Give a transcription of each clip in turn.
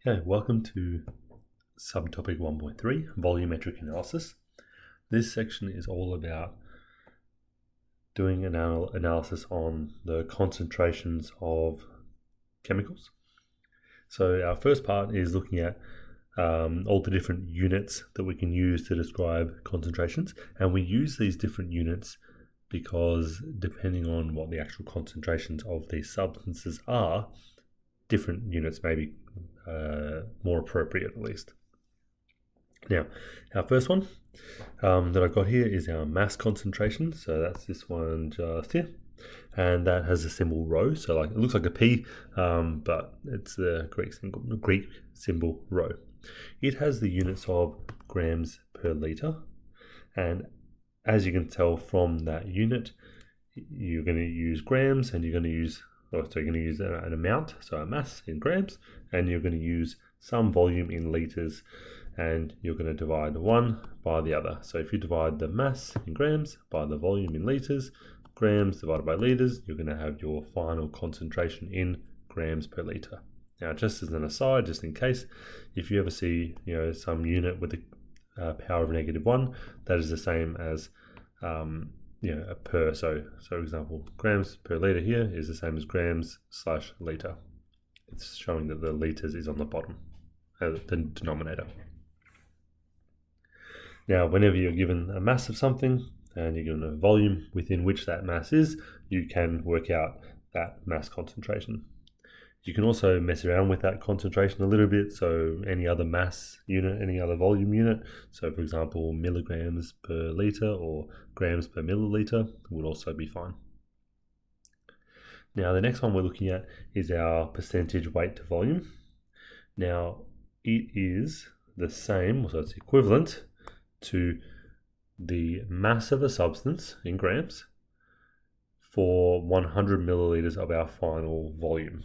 Okay, welcome to subtopic 1.3, volumetric analysis. This section is all about doing an analysis on the concentrations of chemicals. So our first part is looking at all the different units that we can use to describe concentrations, and we use these different units because depending on what the actual concentrations of these substances are, different units may be more appropriate at least. Now, our first one that I've got here is our mass concentration. So that's this one just here. And that has a symbol rho. So like it looks like a P, but it's the Greek symbol rho. It has the units of grams per litre. And as you can tell from that unit, you're going to use grams and you're going to use an amount, so a mass in grams, and you're going to use some volume in litres, and you're going to divide one by the other. So if you divide the mass in grams by the volume in litres, grams divided by litres, you're going to have your final concentration in grams per litre. Now, just as an aside, just in case, if you ever see some unit with a power of -1, that is the same as a per. So for example, grams per litre here is the same as grams/litre. It's showing that the litres is on the bottom, the denominator. Now, whenever you're given a mass of something and you're given a volume within which that mass is, you can work out that mass concentration. You can also mess around with that concentration a little bit, so any other mass unit, any other volume unit, so for example milligrams per litre or grams per milliliter would also be fine. Now the next one we're looking at is our percentage weight to volume. Now it is the same, so it's equivalent to the mass of a substance in grams for 100 milliliters of our final volume.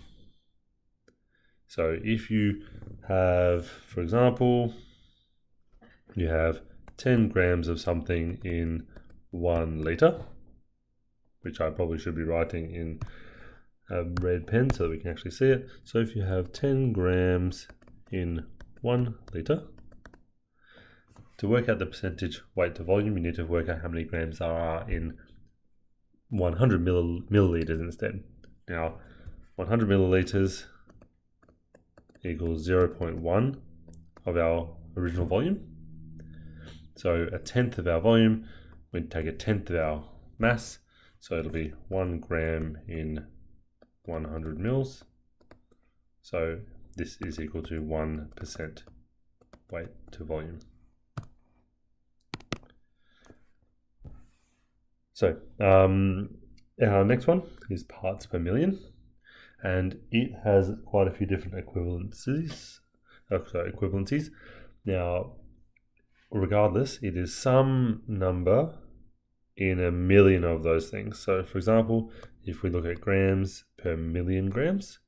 So if you have, for example, you have 10 grams of something in 1 litre, which I probably should be writing in a red pen so that we can actually see it. So if you have 10 grams in 1 litre, to work out the percentage weight to volume, you need to work out how many grams there are in 100 milliliters instead. Now, 100 milliliters equals 0.1 of our original volume. So a tenth of our volume, we take a tenth of our mass, so it'll be 1 gram in 100 mils. So this is equal to 1% weight to volume. So our next one is parts per million, and it has quite a few different equivalencies. Now, regardless, it is some number in a million of those things. So for example, if we look at grams per million grams,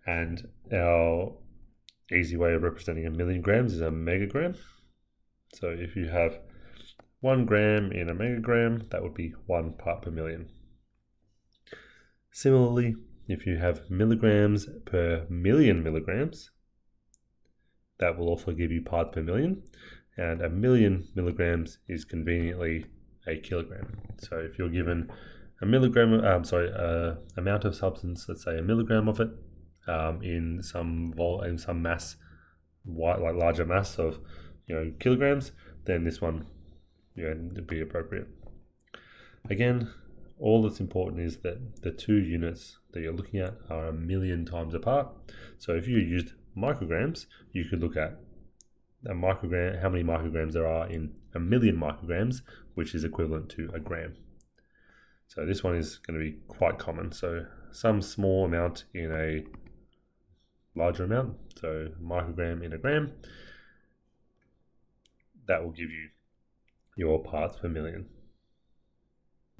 and our easy way of representing a million grams is a megagram. So if you have 1 gram in a megagram, that would be 1 part per million. Similarly, if you have milligrams per million milligrams, that will also give you parts per million, and a million milligrams is conveniently a kilogram. So if you're given a milligram, amount of substance, let's say a milligram of it, in some mass, like larger mass of kilograms, then this one would be appropriate. Again, all that's important is that the two units that you're looking at are a million times apart. So if you used micrograms, you could look at a microgram, how many micrograms there are in a million micrograms, which is equivalent to a gram. So this one is going to be quite common. So some small amount in a larger amount, so microgram in a gram, that will give you your parts per million.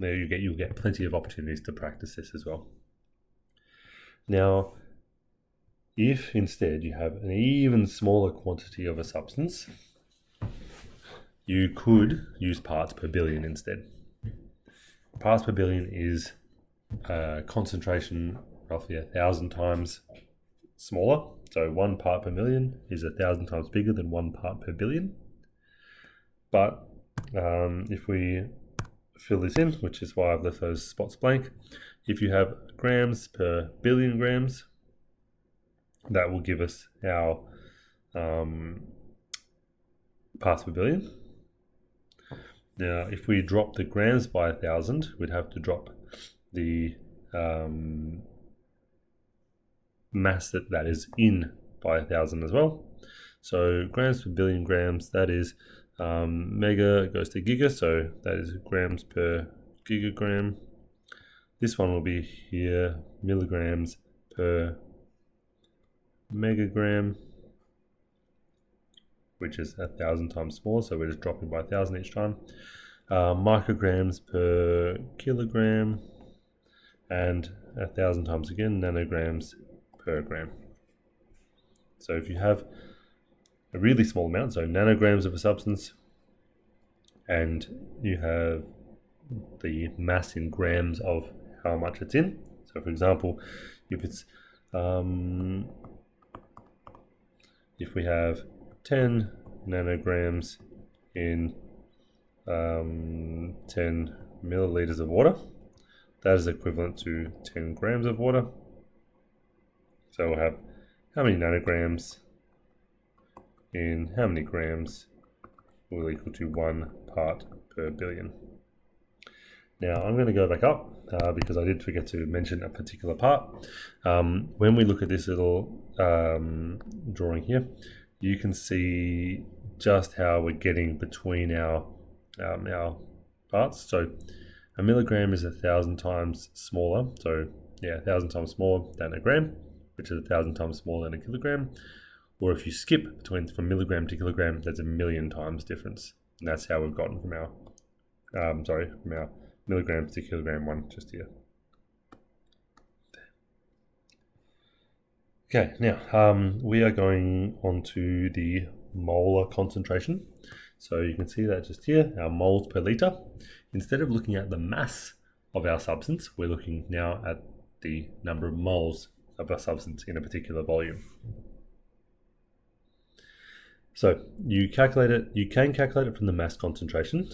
There you'll get plenty of opportunities to practice this as well. Now, if instead you have an even smaller quantity of a substance, you could use parts per billion instead. Parts per billion is a concentration roughly 1,000 times smaller So 1 part per million is 1,000 times bigger than 1 part per billion. But if we fill this in, which is why I've left those spots blank, if you have grams per billion grams, that will give us our parts per billion. Now, if we drop the grams by 1,000, we'd have to drop the mass that is in by 1,000 as well. So grams per billion grams, that is mega goes to giga, so that is grams per gigagram. This one will be here milligrams per megagram, which is 1,000 times smaller, so we're just dropping by 1,000 each time. Micrograms per kilogram, and 1,000 times again nanograms per gram. So if you have a really small amount, so nanograms of a substance, and you have the mass in grams of how much it's in. So for example, if it's if we have 10 nanograms in 10 milliliters of water, that is equivalent to 10 grams of water. So we'll have how many nanograms in how many grams will equal to 1 part per billion. Now I'm going to go back up because I did forget to mention a particular part. When we look at this little drawing here, you can see just how we're getting between our parts. So a milligram is 1,000 times smaller. So yeah, 1,000 times smaller than a gram, which is 1,000 times smaller than a kilogram. Or if you skip from milligram to kilogram, that's 1,000,000 times difference. And that's how we've gotten from our from our milligrams to kilogram one just here. Okay, now we are going on to the molar concentration. So you can see that just here, our moles per liter. Instead of looking at the mass of our substance, we're looking now at the number of moles of our substance in a particular volume. So you can calculate it from the mass concentration.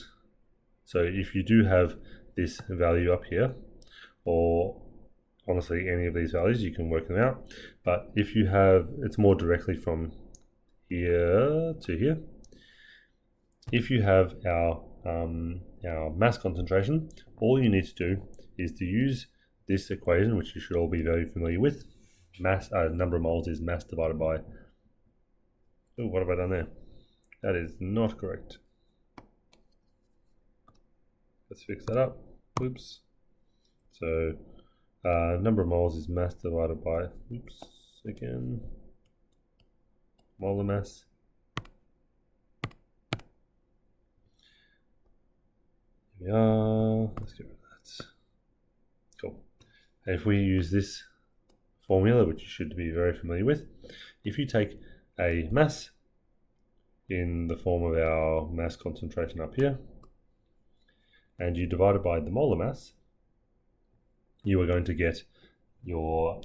So if you do have this value up here, or honestly any of these values, you can work them out. But if you have, it's more directly from here to here. If you have our mass concentration, all you need to do is to use this equation, which you should all be very familiar with. Mass, number of moles is mass divided by, oh, what have I done there? That is not correct. Let's fix that up. Oops. So number of moles is mass divided by, oops, again, molar mass. Here we are. Let's get rid of that. Cool. And if we use this formula, which you should be very familiar with, if you take a mass in the form of our mass concentration up here, and you divide it by the molar mass, you are going to get your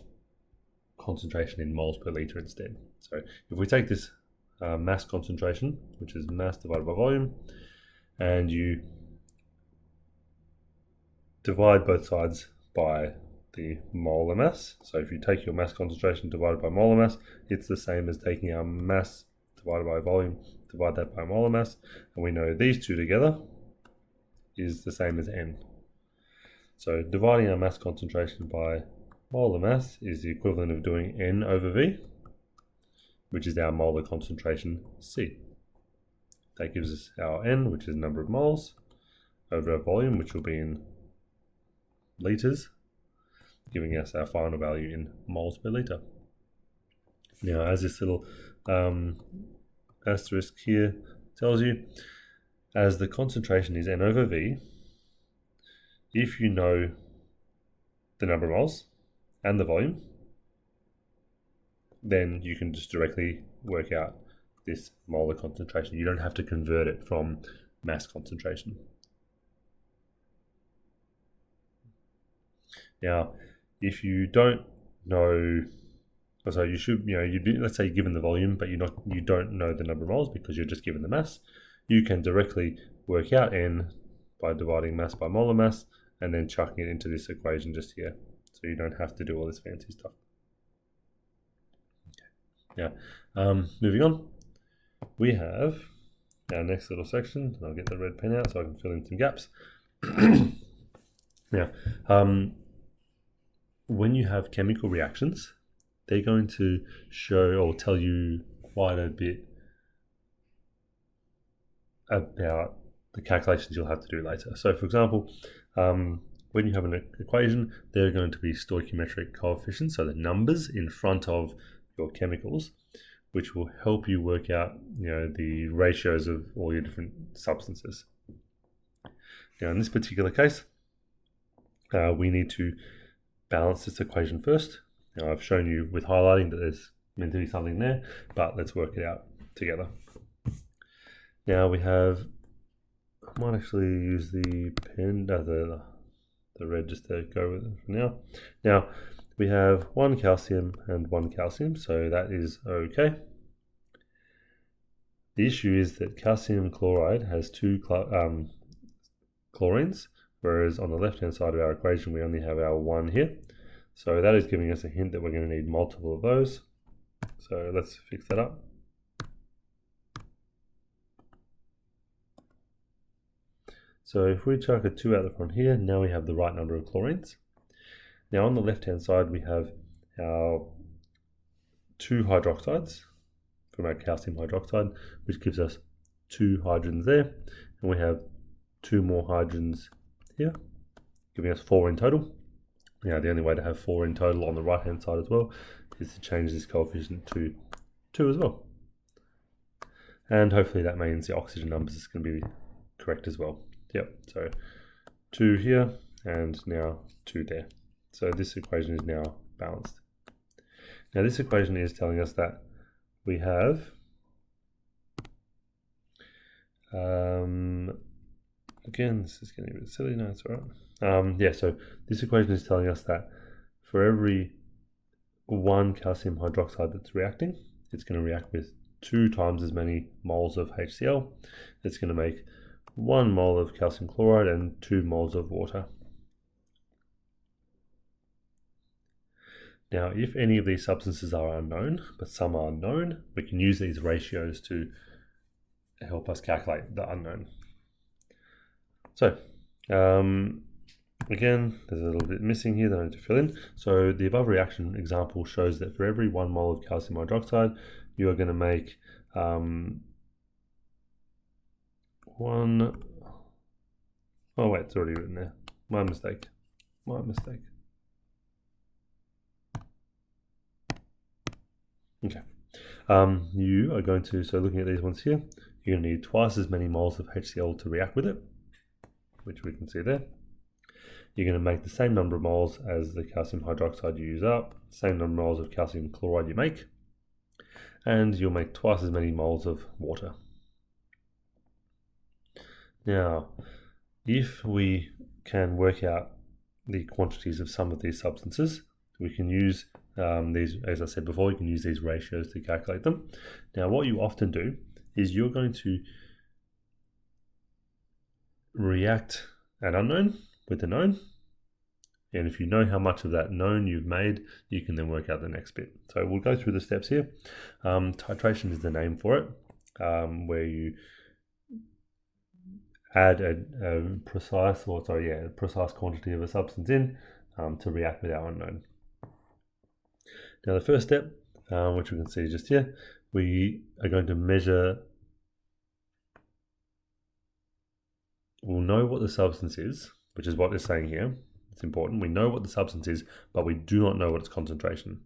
concentration in moles per liter instead. So if we take this mass concentration, which is mass divided by volume, and you divide both sides by the molar mass. So if you take your mass concentration divided by molar mass, it's the same as taking our mass divided by volume, divide that by molar mass, and we know these two together is the same as N. So dividing our mass concentration by molar mass is the equivalent of doing N over V, which is our molar concentration C. That gives us our N, which is the number of moles, over our volume, which will be in liters, giving us our final value in moles per liter. Now, as this little asterisk here tells you, as the concentration is N over V, if you know the number of moles and the volume, then you can just directly work out this molar concentration. You don't have to convert it from mass concentration. Now, if you don't know, So you should, you'd be, let's say you're given the volume, but you don't know the number of moles because you're just given the mass. You can directly work out N by dividing mass by molar mass and then chucking it into this equation just here. So you don't have to do all this fancy stuff. Okay. Now, moving on, we have our next little section. I'll get the red pen out so I can fill in some gaps. Now, when you have chemical reactions, they're going to show or tell you quite a bit about the calculations you'll have to do later. So, for example, when you have an equation, there are going to be stoichiometric coefficients, so the numbers in front of your chemicals, which will help you work out, the ratios of all your different substances. Now, in this particular case, we need to balance this equation first. Now, I've shown you with highlighting that there's meant to be something there, but let's work it out together. Now we have, I might actually use the pen, the red just to go with it for now. Now we have 1 calcium and 1 calcium, so that is okay. The issue is that calcium chloride has 2 chlorines, whereas on the left-hand side of our equation we only have our 1 here. So that is giving us a hint that we're going to need multiple of those. So let's fix that up. So if we chuck a 2 out the front here, now we have the right number of chlorines. Now on the left-hand side, we have our 2 hydroxides from our calcium hydroxide, which gives us 2 hydrogens there. And we have 2 more hydrogens here, giving us 4 in total. Now the only way to have 4 in total on the right-hand side as well is to change this coefficient to 2 as well. And hopefully that means the oxygen numbers is going to be correct as well. Yep, so 2 here and now 2 there. So this equation is now balanced. Now this equation is telling us that we have, again, this is getting a bit silly, no, it's all right. So this equation is telling us that for every 1 calcium hydroxide that's reacting, it's going to react with 2 times as many moles of HCl. It's going to make 1 mole of calcium chloride and 2 moles of water. Now, if any of these substances are unknown, but some are known, we can use these ratios to help us calculate the unknown. So, again, there's a little bit missing here that I need to fill in. So the above reaction example shows that for every 1 mole of calcium hydroxide, you are going to make 1, oh wait, it's already written there. My mistake. Okay. You are going to, so looking at these ones here, you're going to need twice as many moles of HCl to react with it, which we can see there. You're going to make the same number of moles as the calcium hydroxide you use up, same number of moles of calcium chloride you make, and you'll make twice as many moles of water. Now, if we can work out the quantities of some of these substances, we can use these, as I said before, you can use these ratios to calculate them. Now, what you often do is you're going to react an unknown with a known, and if you know how much of that known you've made, you can then work out the next bit. So we'll go through the steps here. Titration is the name for it, where you add a precise quantity of a substance in to react with our unknown. Now the first step, which we can see just here, we are going to measure. We'll know what the substance is, which is what it's saying here. It's important. We know what the substance is, but we do not know what its concentration.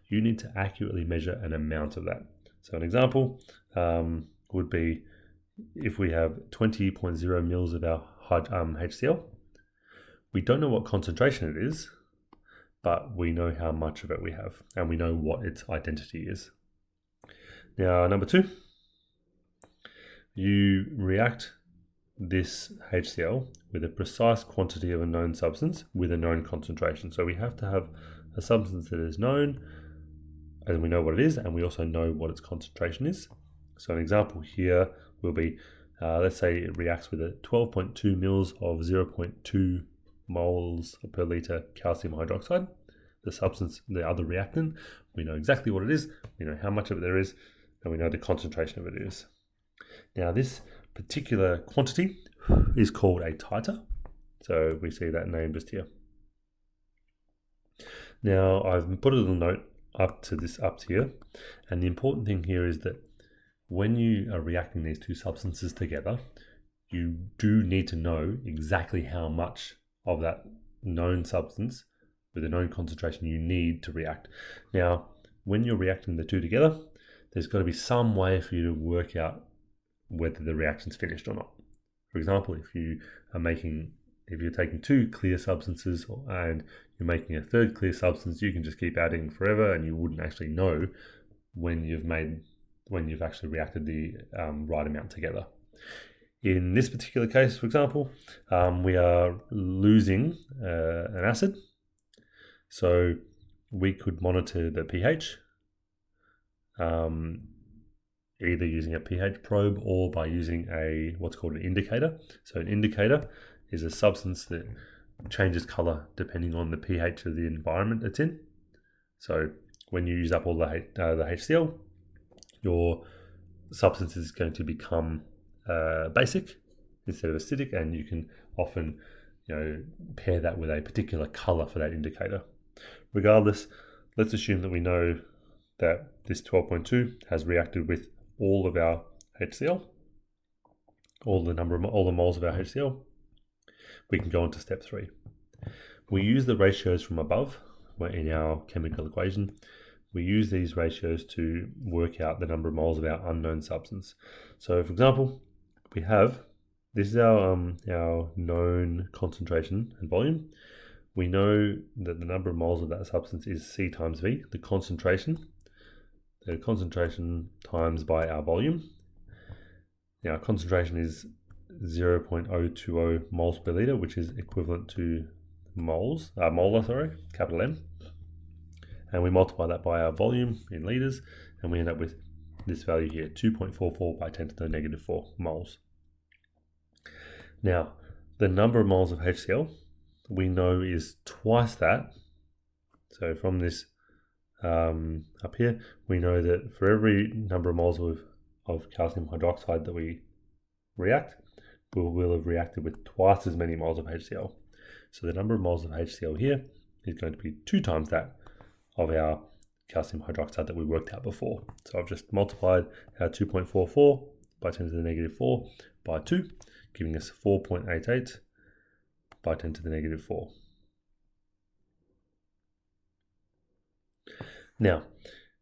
You need to accurately measure an amount of that. So an example would be if we have 20.0 mils of our HCl, we don't know what concentration it is, but we know how much of it we have, and we know what its identity is. Now, number 2, you react this HCl with a precise quantity of a known substance with a known concentration. So we have to have a substance that is known, and we know what it is, and we also know what its concentration is. So an example here will be, let's say it reacts with a 12.2 mils of 0.2 moles per litre calcium hydroxide. The substance, the other reactant, we know exactly what it is, we know how much of it there is, and we know the concentration of it is. Now this particular quantity is called a titer. So we see that name just here. Now I've put a little note up here, and the important thing here is that when you are reacting these two substances together, you do need to know exactly how much of that known substance with a known concentration you need to react. Now, when you're reacting the two together, there's got to be some way for you to work out whether the reaction's finished or not. For example, if you're taking two clear substances and you're making a third clear substance, you can just keep adding forever, and you wouldn't actually know when you've actually reacted the right amount together. In this particular case, for example, we are losing an acid, so we could monitor the pH either using a pH probe or by using what's called an indicator. So an indicator is a substance that changes color depending on the pH of the environment it's in. So when you use up all the HCl, your substance is going to become basic instead of acidic, and you can often pair that with a particular color for that indicator. Regardless, let's assume that we know that this 12.2 has reacted with all of our HCl, all the moles of our HCl. We can go on to step 3. We use the ratios from above in our chemical equation. We use these ratios to work out the number of moles of our unknown substance. So for example, this is our known concentration and volume. We know that the number of moles of that substance is C times V, the concentration times by our volume. Now concentration is 0.020 moles per litre, which is equivalent to molar, capital M. And we multiply that by our volume in litres, and we end up with this value here, 2.44 by 10 to the negative 4 moles. Now, the number of moles of HCl we know is twice that. So from this up here, we know that for every number of moles of calcium hydroxide that we react, we will have reacted with twice as many moles of HCl. So the number of moles of HCl here is going to be 2 times that of our calcium hydroxide that we worked out before. So I've just multiplied our 2.44 by 10 to the negative 4 by 2, giving us 4.88 by 10 to the negative 4. Now,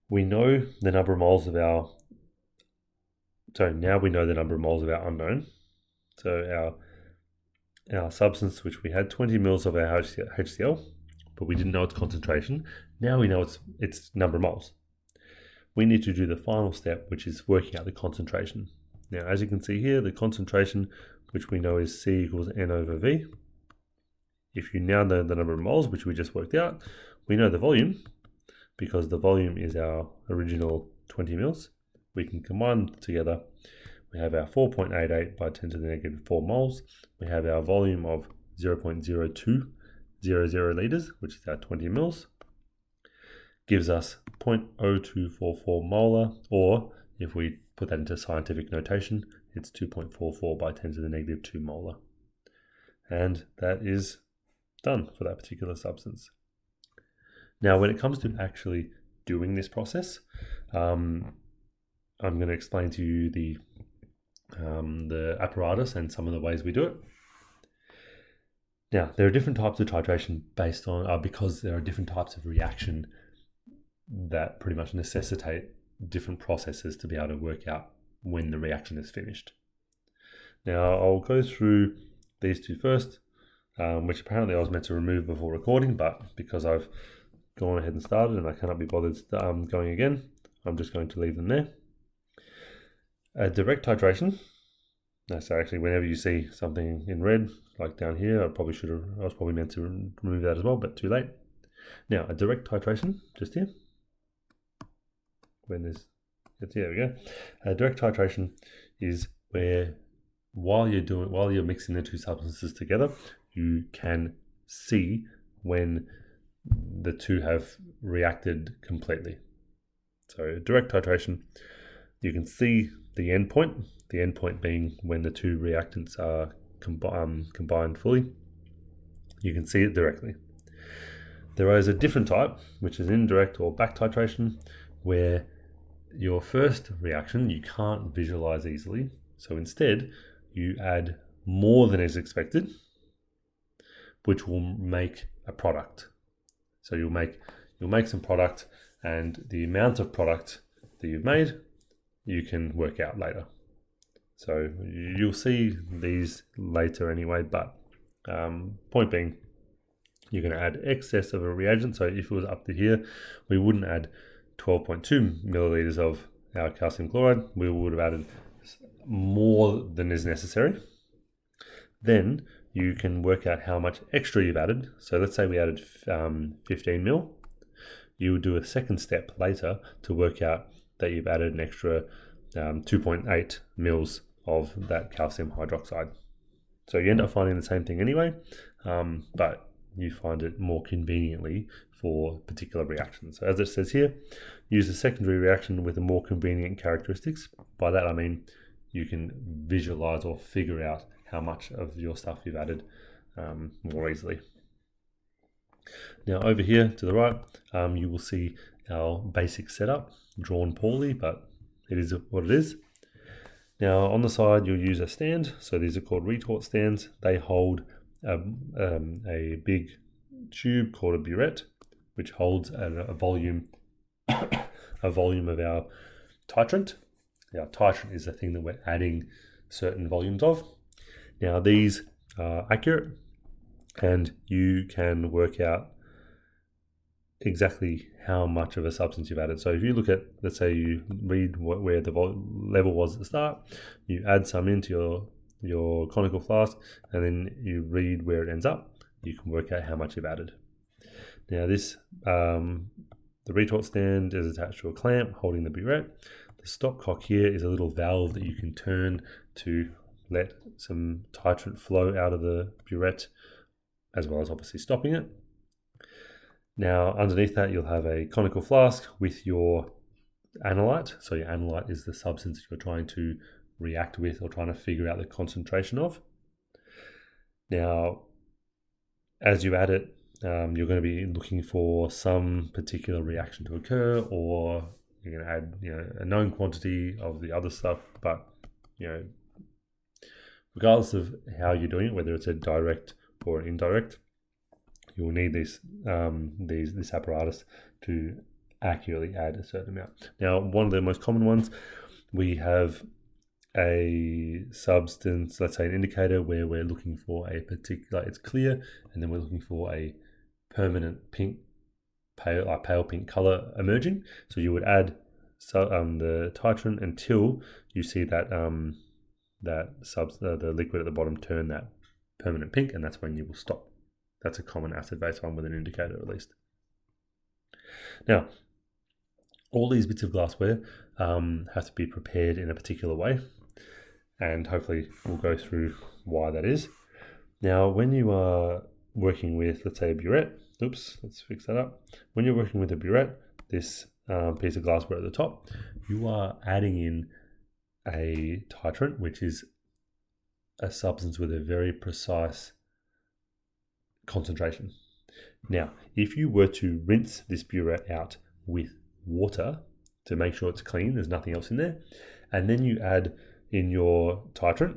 we know the number of moles of our unknown. So our substance, which we had 20 mils of our HCl, but we didn't know its concentration. Now we know its number of moles. We need to do the final step, which is working out the concentration. Now, as you can see here, the concentration, which we know is C equals N over V. If you now know the number of moles, which we just worked out, we know the volume, because the volume is our original 20 mils. We can combine them together. We have our 4.88 by 10 to the negative 4 moles. We have our volume of 0.0200 litres, which is our 20 mils. Gives us 0.0244 molar, or if we put that into scientific notation, it's 2.44 by 10 to the negative 2 molar. And that is done for that particular substance. Now, when it comes to actually doing this process, I'm going to explain to you the apparatus and some of the ways we do it. Now, there are different types of titration based on because there are different types of reaction that pretty much necessitate different processes to be able to work out when the reaction is finished. Now, I'll go through these two first, which apparently I was meant to remove before recording, but because I've gone ahead and started and I cannot be bothered going again, I'm just going to leave them there. Direct titration. So actually, whenever you see something in red, like down here, I was probably meant to remove that as well, but too late. Now, a direct titration, just here. there we go. Direct titration is where while you're mixing the two substances together, you can see when the two have reacted completely. So direct titration, you can see the endpoint being when the two reactants are combined fully. You can see it directly. There is a different type, which is indirect or back titration, where your first reaction you can't visualize easily. So instead, you add more than is expected, which will make a product. So you'll make some product, and the amount of product that you've made, you can work out later. So you'll see these later anyway, but point being, you're going to add excess of a reagent. So if it was up to here, we wouldn't add 12.2 milliliters of our calcium chloride. We would have added more than is necessary. Then you can work out how much extra you've added. So let's say we added 15 mil. You would do a second step later to work out that you've added an extra 2.8 mils of that calcium hydroxide. So you end up finding the same thing anyway, but you find it more conveniently for particular reactions. So as it says here, use a secondary reaction with a more convenient characteristics. By that I mean you can visualize or figure out how much of your stuff you've added more easily. Now over here to the right, you will see our basic setup, drawn poorly, but it is what it is. Now on the side you'll use a stand, so these are called retort stands. They hold a big tube called a burette, which holds a volume of our titrant. Now titrant is the thing that we're adding certain volumes of. Now these are accurate, and you can work out exactly how much of a substance you've added. So if you look at, let's say you read where the level was at the start, you add some into your conical flask, and then you read where it ends up, you can work out how much you've added. Now this, the retort stand is attached to a clamp holding the burette. The stopcock here is a little valve that you can turn to let some titrant flow out of the burette, as well as obviously stopping it. Now underneath that you'll have a conical flask with your analyte. So your analyte is the substance you're trying to react with or trying to figure out the concentration of. Now as you add it, you're going to be looking for some particular reaction to occur, or you're going to add a known quantity of the other stuff. But regardless of how you're doing it, whether it's a direct or an indirect, you will need this apparatus to accurately add a certain amount. Now, one of the most common ones, we have a substance, let's say an indicator, where we're looking for a particular, it's clear, and then we're looking for a permanent pink, pale pink color emerging. So you would add the titrant until you see that the liquid at the bottom turn that permanent pink, and that's when you will stop. That's a common acid-base one with an indicator, at least. Now, all these bits of glassware have to be prepared in a particular way, and hopefully we'll go through why that is. Now, when you are working with, let's say, a burette, let's fix that up. When you're working with a burette, this piece of glassware at the top, you are adding in a titrant, which is a substance with a very precise concentration. Now, if you were to rinse this burette out with water to make sure it's clean, there's nothing else in there, and then you add in your titrant,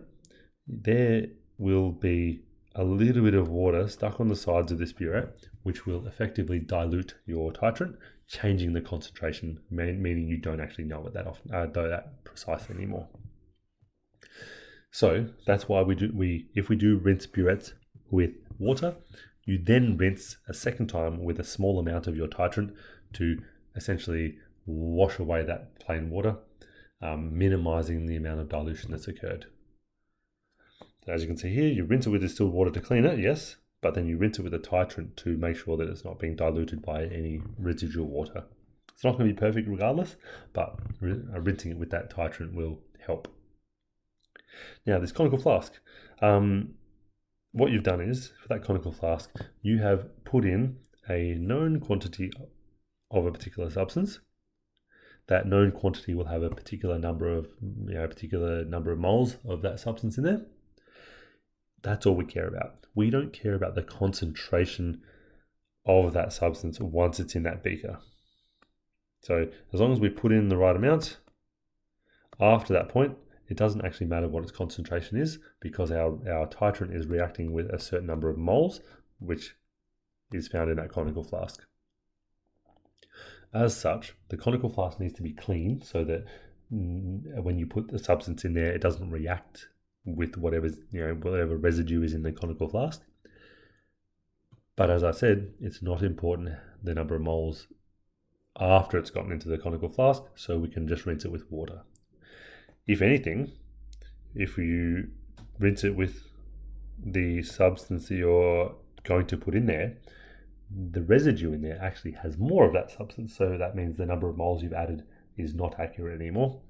there will be a little bit of water stuck on the sides of this burette, which will effectively dilute your titrant, changing the concentration, meaning you don't actually know it that precisely anymore. So that's why if we do rinse burettes with water, you then rinse a second time with a small amount of your titrant to essentially wash away that plain water, minimizing the amount of dilution that's occurred. So as you can see here, you rinse it with distilled water to clean it, yes, but then you rinse it with a titrant to make sure that it's not being diluted by any residual water. It's not going to be perfect regardless, but rinsing it with that titrant will help. Now, this conical flask, what you've done is, for that conical flask, you have put in a known quantity of a particular substance. That known quantity will have a particular number of moles of that substance in there. That's all we care about. We don't care about the concentration of that substance once it's in that beaker. So as long as we put in the right amount, after that point, it doesn't actually matter what its concentration is, because our titrant is reacting with a certain number of moles, which is found in that conical flask. As such, the conical flask needs to be clean so that when you put the substance in there, it doesn't react with whatever residue is in the conical flask. But as I said, it's not important the number of moles after it's gotten into the conical flask, so we can just rinse it with water. If anything, if you rinse it with the substance that you're going to put in there, the residue in there actually has more of that substance, so that means the number of moles you've added is not accurate anymore.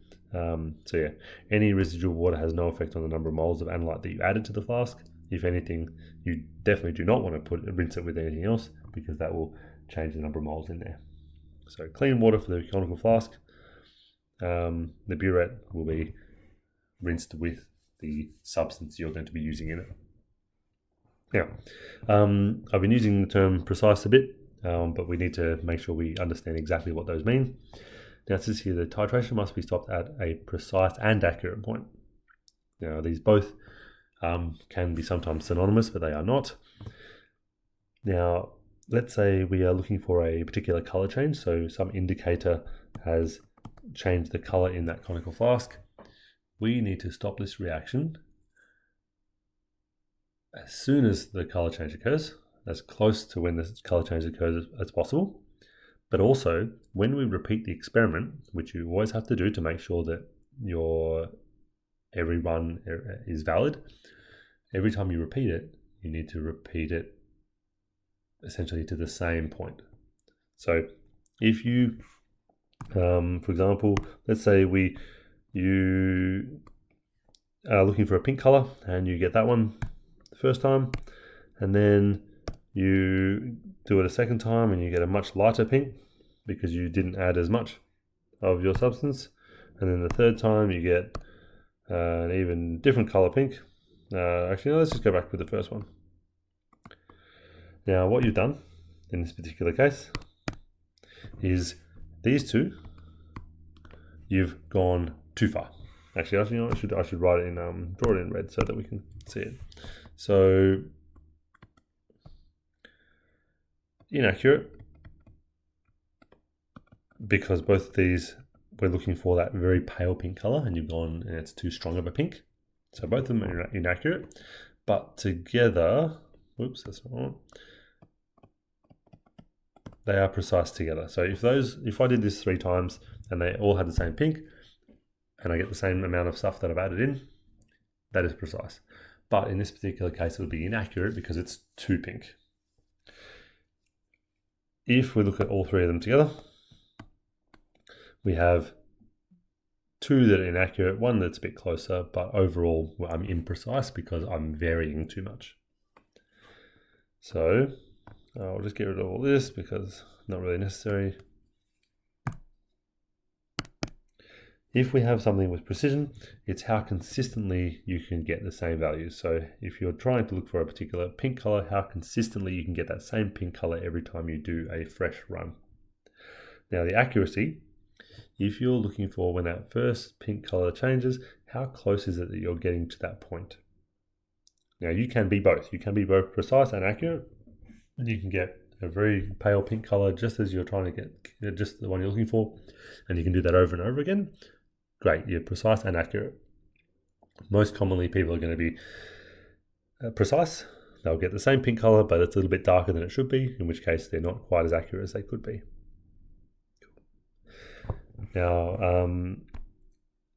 Any residual water has no effect on the number of moles of analyte that you added to the flask. If anything, you definitely do not want to rinse it with anything else, because that will change the number of moles in there. So clean water for the conical flask. The burette will be rinsed with the substance you're going to be using in it. Now, I've been using the term precise a bit, but we need to make sure we understand exactly what those mean. Now, it says here the titration must be stopped at a precise and accurate point. Now, these both can be sometimes synonymous, but they are not. Now, let's say we are looking for a particular color change, so some indicator has changed the color in that conical flask. We need to stop this reaction as soon as the color change occurs, as close to when the color change occurs as possible. But also, when we repeat the experiment, which you always have to do to make sure that your every run is valid, every time you repeat it, you need to repeat it essentially to the same point. So if you, for example, let's say you are looking for a pink color and you get that one the first time, and then you do it a second time and you get a much lighter pink because you didn't add as much of your substance, and then the third time you get an even different color pink. Actually, no, let's just go back with the first one. Now, what you've done in this particular case is these two, you've gone too far. Actually, I should write it in, draw it in red so that we can see it. So, inaccurate, because both of these, we're looking for that very pale pink color, and you've gone and it's too strong of a pink. So both of them are inaccurate, but together, whoops, that's not right. They are precise together. So if I did this 3 times and they all had the same pink, and I get the same amount of stuff that I've added in, that is precise. But in this particular case, it would be inaccurate because it's too pink. If we look at all 3 of them together, we have 2 that are inaccurate, 1 that's a bit closer, but overall I'm imprecise because I'm varying too much. So I'll just get rid of all this because not really necessary. If we have something with precision, it's how consistently you can get the same values. So if you're trying to look for a particular pink color, how consistently you can get that same pink color every time you do a fresh run. Now the accuracy, if you're looking for when that first pink color changes, how close is it that you're getting to that point? Now you can be both. You can be both precise and accurate. You can get a very pale pink color just as you're trying to get just the one you're looking for, and you can do that over and over again. Great, you're precise and accurate. Most commonly, people are going to be precise. They'll get the same pink color, but it's a little bit darker than it should be, in which case they're not quite as accurate as they could be. Now,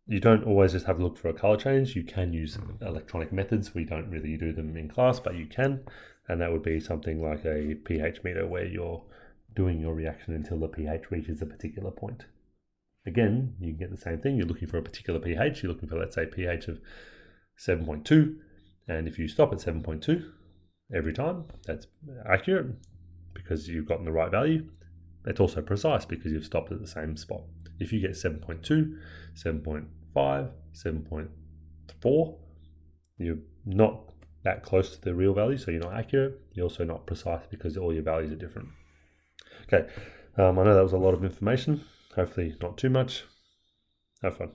you don't always just have to look for a color change. You can use electronic methods. We don't really do them in class, but you can. And that would be something like a pH meter, where you're doing your reaction until the pH reaches a particular point. Again, you get the same thing. You're looking for a particular pH. You're looking for, let's say, pH of 7.2. And if you stop at 7.2 every time, that's accurate because you've gotten the right value. It's also precise because you've stopped at the same spot. If you get 7.2, 7.5, 7.4, you're not that close to the real value, so you're not accurate. You're also not precise because all your values are different. Okay, I know that was a lot of information. Hopefully not too much. Have fun.